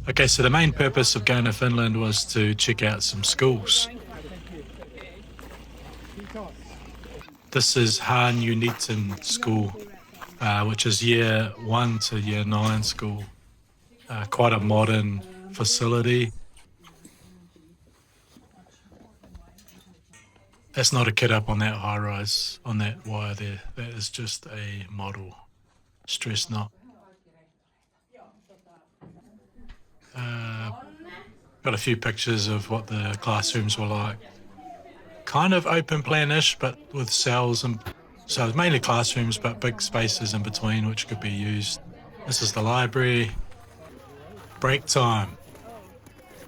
Okay, so the main purpose of going to Finland was to check out some schools. This is Han Uniton School, which is year 1 to year 9 school. Quite a modern facility. That's not a kid up on that high rise, on that wire there. That is just a model. Stress not. Got a few pictures of what the classrooms were like. Kind of open plan-ish, but with cells, and so it's mainly classrooms, but big spaces in between which could be used. This is the library. Break time.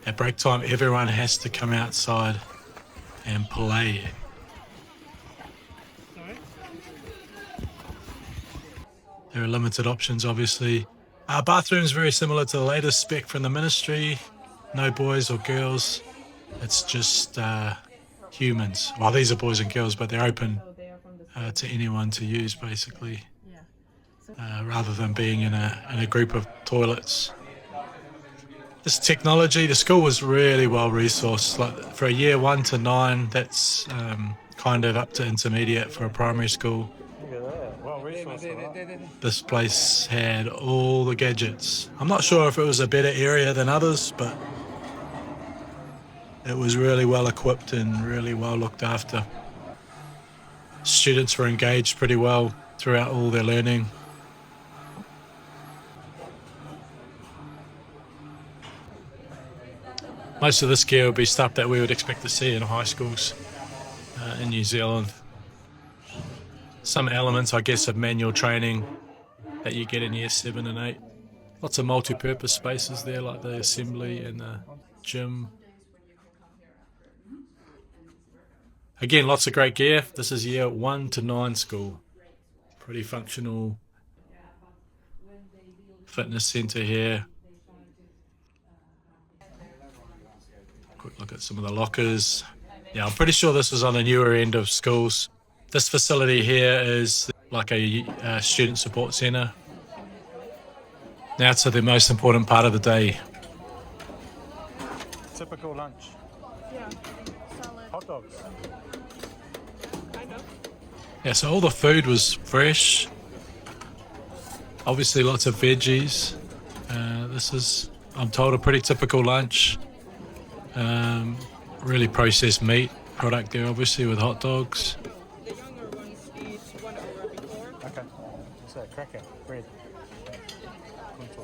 At break time, everyone has to come outside and play. There are limited options, obviously. Our bathroom's very similar to the latest spec from the ministry. No boys or girls. It's just humans. Well, these are boys and girls, but they're open to anyone to use, basically, rather than being in a group of toilets. This technology, the school was really well resourced. Like for a year 1 to 9, that's kind of up to intermediate for a primary school. This place had all the gadgets. I'm not sure if it was a better area than others, but it was really well equipped and really well looked after. Students were engaged pretty well throughout all their learning. Most of this gear would be stuff that we would expect to see in high schools in New Zealand. Some elements, I guess, of manual training that you get in year 7 and 8. Lots of multi-purpose spaces there, like the assembly and the gym. Again, lots of great gear. This is year 1 to 9 school. Pretty functional fitness centre here. Quick look at some of the lockers. Yeah, I'm pretty sure this was on the newer end of schools. This facility here is like a student support centre. Now to the most important part of the day. Typical lunch. Yeah. Salad. Hot dogs. Kind of. Yeah, so all the food was fresh. Obviously lots of veggies. This is, I'm told, a pretty typical lunch. Really processed meat product there, obviously, with hot dogs. The younger ones eat 1 hour before. Okay. So cracker, bread.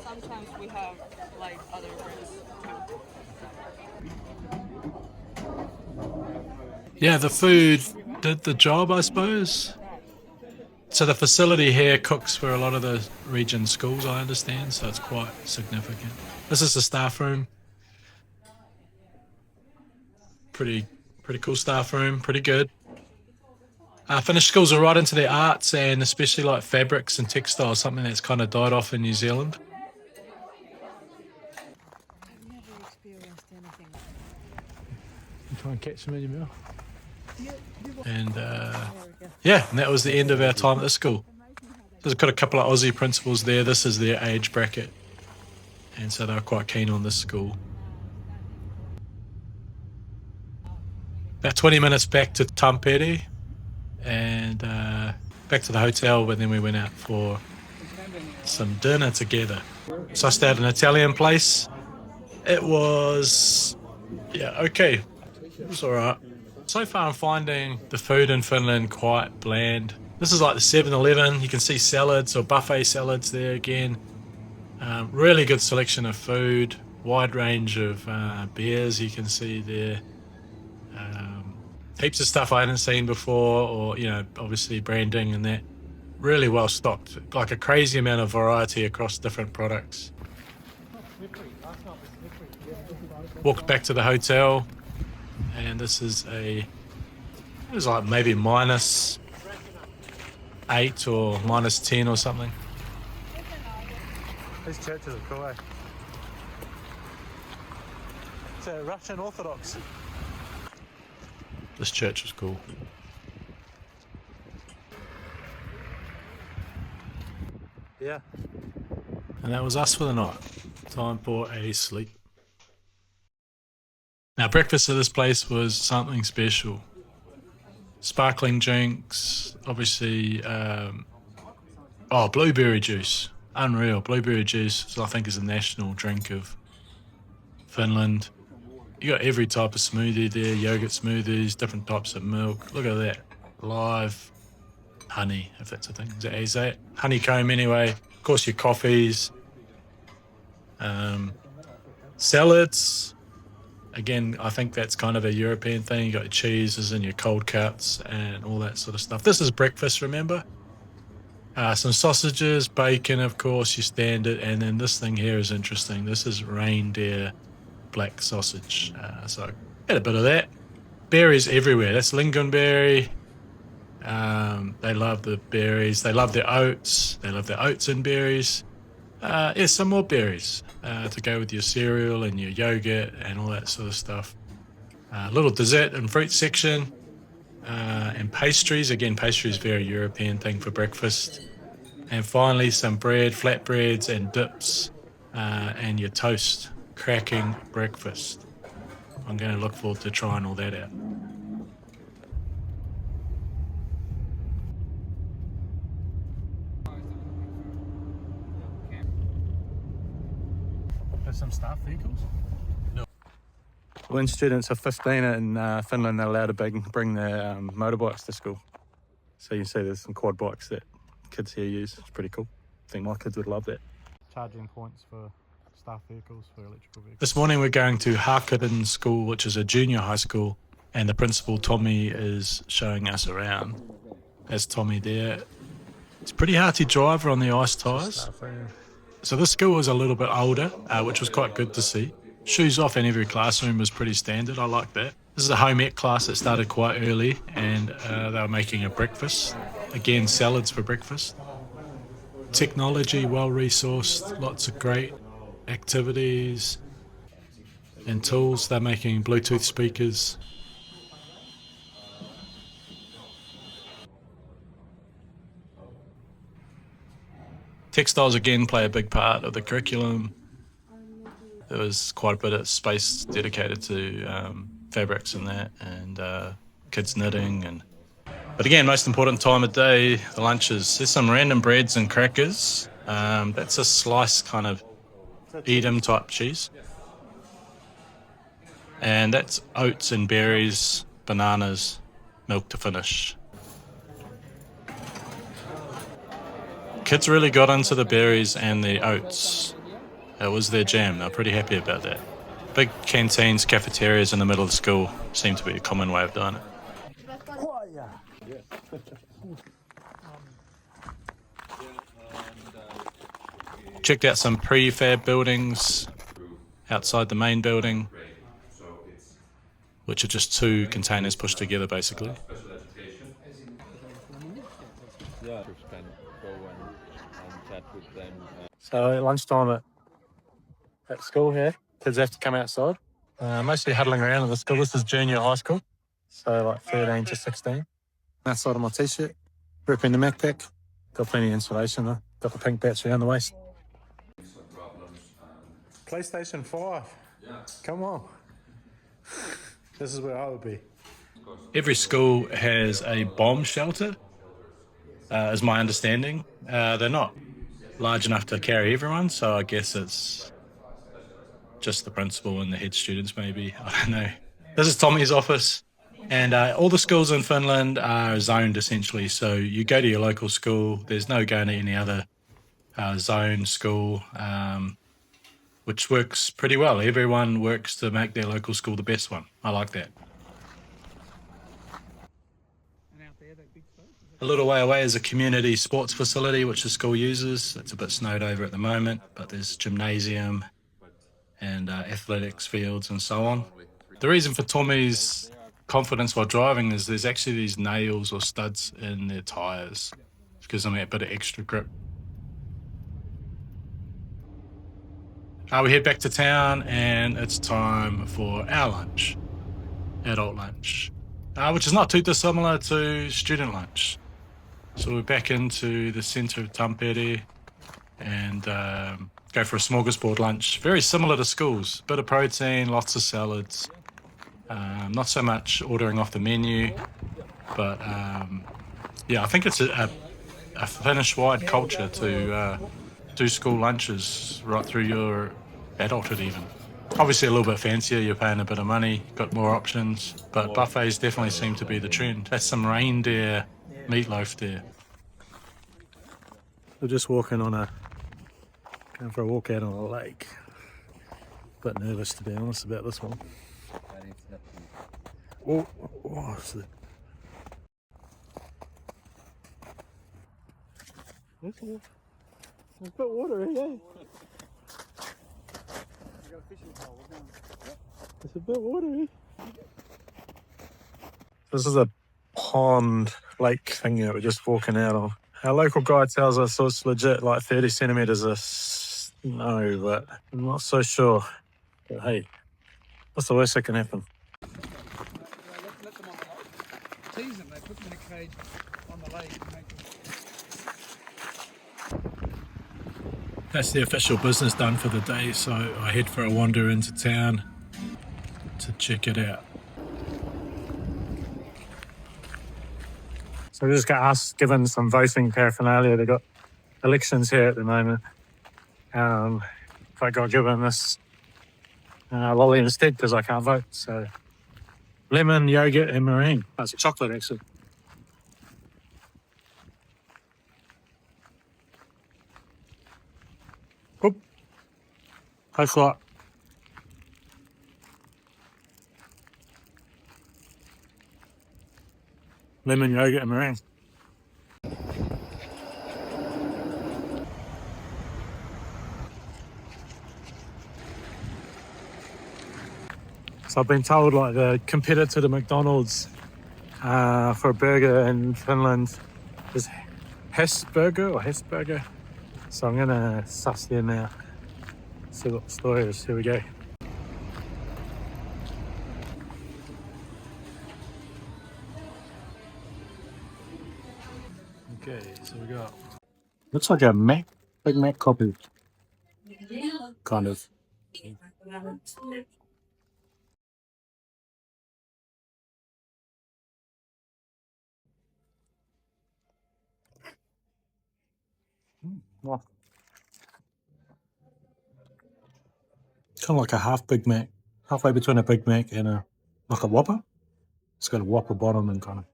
Sometimes we have like other breads too. Yeah, the food did the job, I suppose. So the facility here cooks for a lot of the region schools, I understand, so it's quite significant. This is the staff room. Pretty cool staff room, pretty good. Finnish schools are right into their arts, and especially like fabrics and textiles, something that's kind of died off in New Zealand. I've never experienced anything. You try and catch them in your mouth. And yeah, and that was the end of our time at the school. There's got a couple of Aussie principals there. This is their age bracket, and so they were quite keen on this school. About 20 minutes back to Tampere, and back to the hotel, but then we went out for some dinner together. So I stayed at an Italian place. It was, yeah, okay. It was all right. So far I'm finding the food in Finland quite bland. This is like the 7-Eleven. You can see salads or buffet salads there again. Really good selection of food. Wide range of beers you can see there. Heaps of stuff I hadn't seen before, or, you know, obviously branding and that. Really well stocked. Like a crazy amount of variety across different products. Walked back to the hotel, and this is it was like maybe -8 or -10 or something. These churches are cool, eh? It's a Russian Orthodox. This church was cool. Yeah. And that was us for the night. Time for a sleep. Now, breakfast at this place was something special. Sparkling drinks, obviously. Blueberry juice. Unreal. Blueberry juice, I think, is a national drink of Finland. You got every type of smoothie there, yogurt smoothies, different types of milk. Look at that. Live honey, if that's a thing. Is that how you say it? Honeycomb, anyway. Of course, your coffees. Salads. Again, I think that's kind of a European thing. You got your cheeses and your cold cuts and all that sort of stuff. This is breakfast, remember? Some sausages, bacon, of course, your standard. And then this thing here is interesting. This is reindeer black sausage. So had a bit of that. Berries everywhere. That's lingonberry. They love the berries. They love their oats. They love their oats and berries. Some more berries to go with your cereal and your yogurt and all that sort of stuff. Little dessert and fruit section. And pastries. Again, pastries, very European thing for breakfast. And finally, some bread, flatbreads and dips, and your toast. Cracking breakfast. I'm going to look forward to trying all that out. There's some staff vehicles. When students are 15 in Finland, they're allowed to bring their motorbikes to school. So you can see there's some quad bikes that kids here use. It's pretty cool. I think my kids would love that. Charging points for staff vehicles, for electrical vehicles. This morning we're going to Hakkanen School, which is a junior high school, and the principal, Tommy, is showing us around. There's Tommy there. It's pretty hard to drive on the ice tyres. So this school was a little bit older, which was quite good to see. Shoes off in every classroom was pretty standard. I like that. This is a home ec class that started quite early, and they were making a breakfast. Again, salads for breakfast. Technology, well-resourced, lots of great activities and tools. They're making Bluetooth speakers. Textiles, again, play a big part of the curriculum. There was quite a bit of space dedicated to fabrics and that, and kids knitting. But again, most important time of day, the lunches. There's some random breads and crackers. That's a sliced kind of Edam type cheese. And that's oats and berries, bananas, milk to finish. Kids really got into the berries and the oats. It was their jam. They're pretty happy about that. Big canteens, cafeterias in the middle of the school seem to be a common way of doing it. Checked out some prefab buildings outside the main building, which are just two containers pushed together basically. So at lunchtime at school here, kids have to come outside, mostly huddling around in the school. This is junior high school, so like 13 to 16. Outside of my t-shirt, ripping the MacPack, got plenty of insulation though, got the pink battery on the waist. PlayStation 5. Yeah. Come on. This is where I would be. Every school has a bomb shelter, is my understanding. They're not large enough to carry everyone, so I guess it's just the principal and the head students maybe. I don't know. This is Tommy's office, and all the schools in Finland are zoned essentially. So you go to your local school, there's no going to any other zone school, which works pretty well. Everyone works to make their local school the best one. I like that. A little way away is a community sports facility which the school uses. It's a bit snowed over at the moment, but there's gymnasium and athletics fields and so on. The reason for Tommy's confidence while driving is there's actually these nails or studs in their tyres, which gives them a bit of extra grip. We head back to town and it's time for our lunch, adult lunch, which is not too dissimilar to student lunch. So we're back into the centre of Tampere, and go for a smorgasbord lunch. Very similar to schools. Bit of protein, lots of salads. Not so much ordering off the menu, but yeah, I think it's a Finnish-wide culture to do school lunches right through your adulthood even. Obviously a little bit fancier, you're paying a bit of money, got more options, but buffets definitely seem to be the trend. That's some reindeer meatloaf there. We're just walking on going for a walk out on a lake. A bit nervous, to be honest, about this one. Oh, it's a bit watery, eh? It's a bit watery. This is a pond lake thing that we're just walking out on. Our local guide tells us it's legit like 30 centimetres of snow, but I'm not so sure. But hey, what's the worst that can happen? Let them on the lake. Tease them, they put them in a cage on the lake and make them. That's the official business done for the day, so I head for a wander into town to check it out. So we just got asked, given some voting paraphernalia, they've got elections here at the moment. If I got given this lolly instead because I can't vote, so lemon, yogurt and meringue. That's chocolate actually. Oop. Thanks a lot. Lemon, yogurt and meringue. So I've been told like the competitor to McDonald's for a burger in Finland is Hesburger. So I'm gonna suss there now, see what the story is. Here we go. Okay, so we got, looks like a Big Mac copy, kind of. Well, kind of like a half Big Mac, halfway between a Big Mac and like a Whopper. It's got a Whopper bottom and kind of.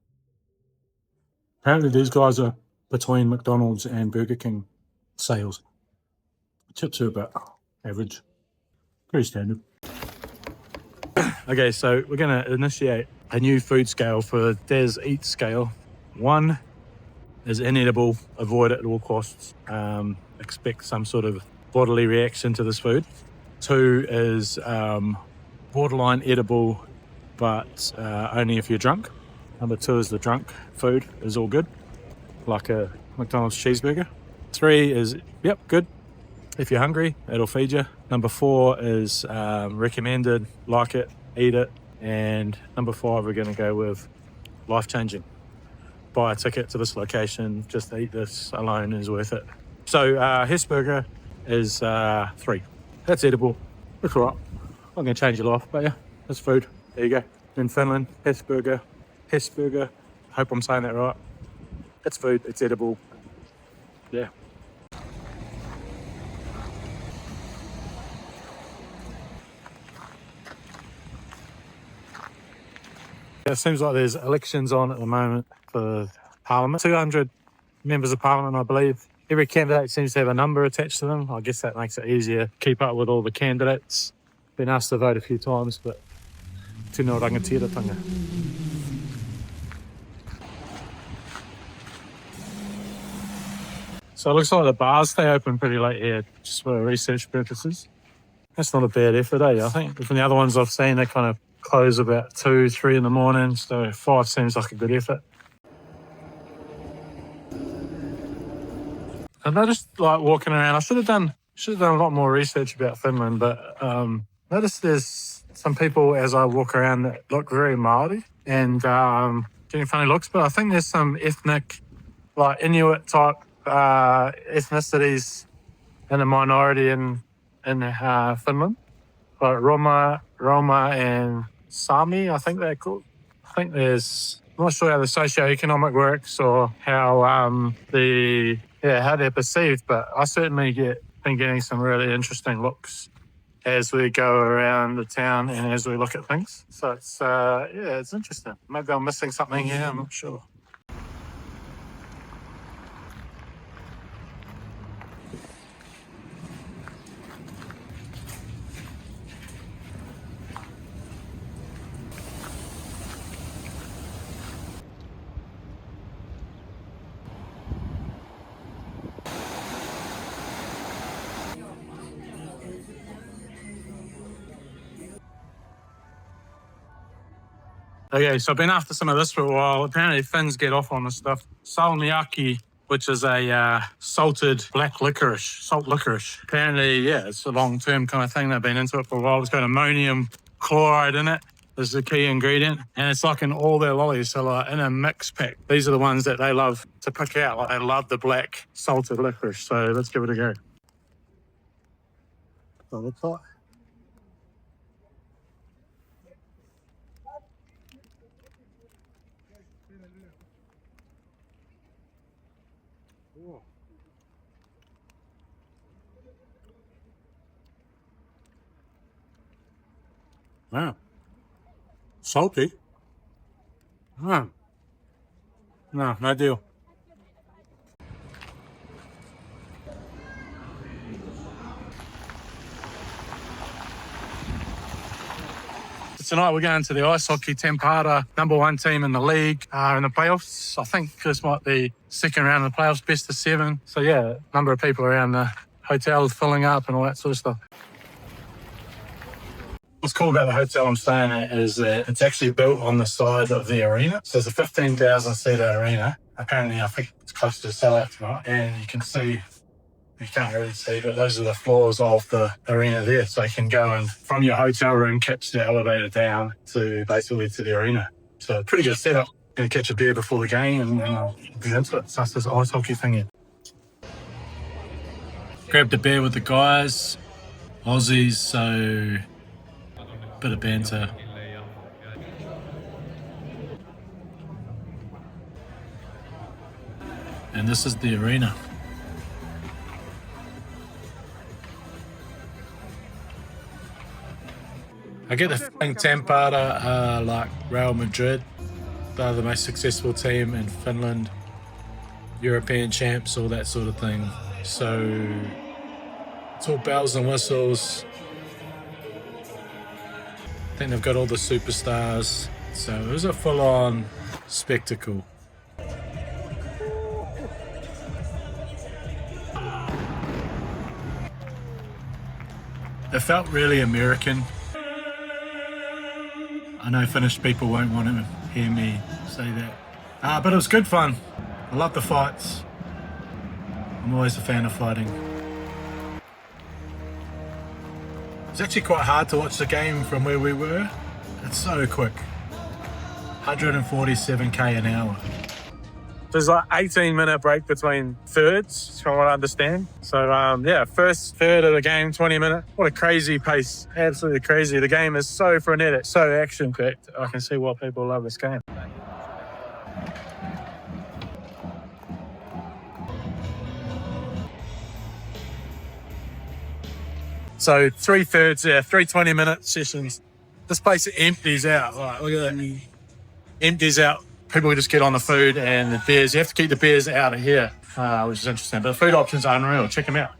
Apparently these guys are between McDonald's and Burger King sales. Chips are about average, pretty standard. Okay, so we're gonna initiate a new food scale for Des Eat Scale. 1 is inedible, avoid it at all costs. Expect some sort of bodily reaction to this food. 2 is borderline edible, but only if you're drunk. Number 2 is the drunk food is all good, like a McDonald's cheeseburger. 3 is, yep, good. If you're hungry, it'll feed you. Number 4 is recommended, like it, eat it. And number 5, we're gonna go with life-changing. Buy a ticket to this location, just eat this alone is worth it. So Hesburger is 3. That's edible, it's all right. I'm gonna change your life, but yeah, that's food. There you go. In Finland, Hesburger. Hope I'm saying that right. It's food, it's edible. Yeah. It seems like there's elections on at the moment for Parliament. 200 members of Parliament, I believe. Every candidate seems to have a number attached to them. I guess that makes it easier to keep up with all the candidates. Been asked to vote a few times, but tino rangatiratanga. So it looks like the bars stay open pretty late here, just for research purposes. That's not a bad effort, I think. From the other ones I've seen, they kind of close about 2, 3 in the morning, so 5 seems like a good effort. I noticed, like, walking around, I should have done a lot more research about Finland, but noticed there's some people as I walk around that look very Māori and getting funny looks, but I think there's some ethnic, like Inuit type ethnicities in a minority in Finland. Like Roma and Sami, I think they're called. I think I'm not sure how the socioeconomic works or how how they're perceived, but I certainly been getting some really interesting looks as we go around the town and as we look at things. So it's interesting. Maybe I'm missing something here, I'm not sure. Okay, so I've been after some of this for a while. Apparently Finns get off on this stuff. SALMIAKKI, which is a salted black licorice, salt licorice. Apparently, yeah, it's a long-term kind of thing. They've been into it for a while. It's got ammonium chloride in it. This is the key ingredient. And it's like in all their lollies. So like in a mix pack, these are the ones that they love to pick out. Like they love the black salted licorice. So let's give it a go. So looks like. Wow. Salty. No, no deal. Tonight we're going to the ice hockey Tampere, #1 team in the league, in the playoffs. I think this might be second round of the playoffs, best of 7. So yeah, number of people around the hotel filling up and all that sort of stuff. What's cool about the hotel I'm staying at is that it's actually built on the side of the arena. So it's a 15,000 seater arena. Apparently, I think it's close to sell out tonight. And you can see, you can't really see, but those are the floors of the arena there. So you can go and from your hotel room, catch the elevator down to basically to the arena. So pretty good setup. Going to catch a beer before the game and be into it. So it's this ice hockey thing here. Grabbed a beer with the guys, Aussies, so bit of banter. And this is the arena. I get the feeling Tampere are like Real Madrid. They're the most successful team in Finland, European champs, all that sort of thing. So it's all bells and whistles. I think they've got all the superstars. So it was a full-on spectacle. It felt really American. I know Finnish people won't want to hear me say that. But it was good fun. I love the fights. I'm always a fan of fighting. It's actually quite hard to watch the game from where we were. It's so quick. 147k an hour. There's like 18-minute break between thirds, from what I understand. So yeah, first third of the game, 20 minutes. What a crazy pace, absolutely crazy. The game is so frenetic, so action-packed. I can see why people love this game. So 3/3, yeah, 3 20-minute sessions. This place empties out. Like, look at that. Empties out. People just get on the food and the beers. You have to keep the beers out of here, which is interesting. But the food options are unreal. Check them out.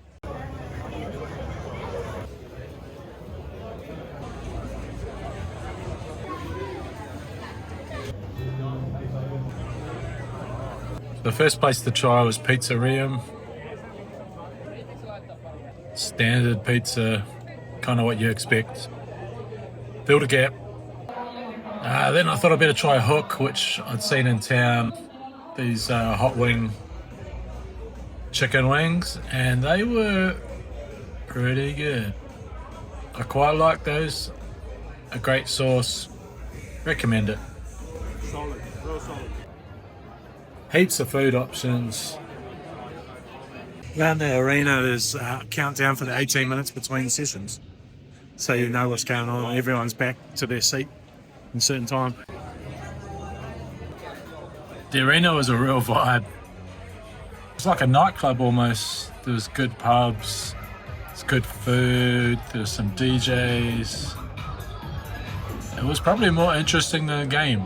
The first place to try was Pizzerium. Standard pizza, kind of what you expect. Build a gap. Then I thought I'd better try Hook, which I'd seen in town. These hot wing chicken wings, and they were pretty good. I quite like those. A great sauce. Recommend it. Solid, real solid. Heaps of food options. Around the arena, there's a countdown for the 18 minutes between sessions. So you know what's going on. Everyone's back to their seat in a certain time. The arena was a real vibe. It's like a nightclub almost. There was good pubs, there's good food, there was some DJs. It was probably more interesting than a game.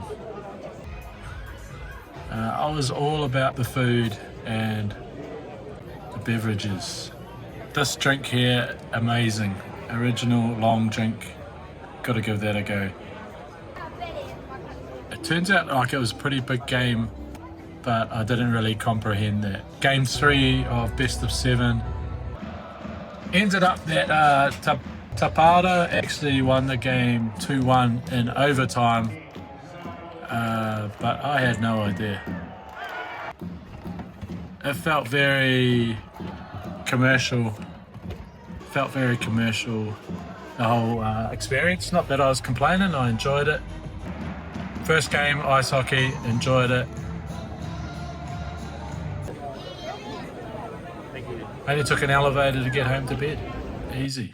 I was all about the food and the beverages. This drink here, amazing. Original long drink. Gotta give that a go. It turns out like it was a pretty big game, but I didn't really comprehend that. Game 3 of best of 7. Ended up that Tapada actually won the game 2-1 in overtime, but I had no idea. It felt very commercial. The whole experience. Not that I was complaining, I enjoyed it. First game, ice hockey, enjoyed it. Only took an elevator to get home to bed. Easy.